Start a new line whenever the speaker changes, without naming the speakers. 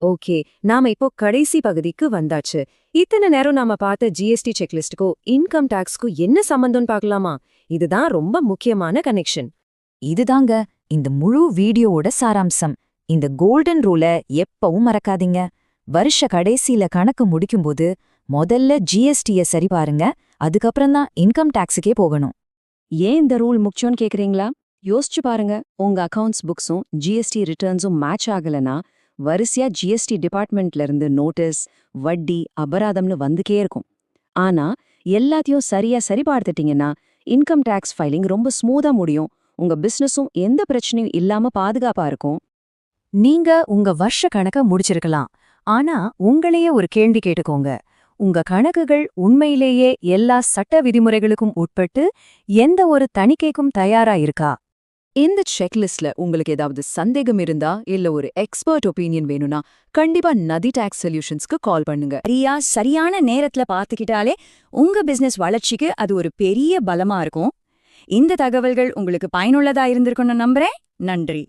Okay, நாம இப்போ கடைசி பகுதிக்கு வந்தாச்சு. இத்தனை நேரம் நாம பார்த்த ஜிஎஸ்டி செக்லிஸ்டுக்கும் இன்கம் டாக்ஸ்க்கும் என்ன சம்பந்தம்னு பார்க்கலாமா? இதுதான் ரொம்ப முக்கியமான கனெக்ஷன்.
இதுதாங்க இந்த முழு வீடியோவோட சாராம்சம். இந்த கோல்டன் ரூல எப்பவும் மறக்காதீங்க. வருஷ கடைசியில கணக்கு முடிக்கும்போது முதல்ல ஜிஎஸ்டிய சரி பாருங்க, அதுக்கப்புறம் தான் இன்கம் டாக்ஸுக்கே போகணும்.
ஏன் இந்த ரூல் முக்கியம்னு கேக்குறீங்களா? யோசிச்சு பாருங்க, உங்க அக்கவுண்ட்ஸ் புக்ஸும் ஜிஎஸ்டி ரிட்டர்ன்ஸும் மேட்ச் ஆகலனா வரிசையா ஜிஎஸ்டி டிபார்ட்மெண்ட்ல இருந்து நோட்டீஸ், வட்டி, அபராதம்னு வந்துக்கே இருக்கும். ஆனா எல்லாத்தையும் சரியா சரி பார்த்துட்டீங்கன்னா இன்கம் டாக்ஸ் ஃபைலிங் ரொம்ப ஸ்மூதா முடியும். உங்க பிசினஸும் எந்த பிரச்சனையும் இல்லாம பாதுகாப்பா இருக்கும்.
நீங்க உங்க வருஷ கணக்க முடிச்சிருக்கலாம், ஆனா உங்களையே ஒரு கேள்வி கேட்டுக்கோங்க. உங்க கணக்குகள் உண்மையிலேயே எல்லா சட்ட விதிமுறைகளுக்கும் உட்பட்டு எந்த ஒரு தணிக்கைக்கும் தயாரா இருக்கா?
இந்த செக்லிஸ்ட்ல உங்களுக்கு ஏதாவது சந்தேகம் இருந்தா இல்ல ஒரு எக்ஸ்பர்ட் ஒப்பீனியன் வேணும்னா கண்டிப்பா நதி டாக்ஸ் சொல்யூஷன்ஸ்க்கு கால் பண்ணுங்க.
சரியான நேரத்துல பாத்துக்கிட்டாலே உங்க பிசினஸ் வளர்ச்சிக்கு அது ஒரு பெரிய பலமா இருக்கும். இந்த தகவல்கள் உங்களுக்கு பயனுள்ளதா இருந்திருக்கும்னு நம்புறேன். நன்றி.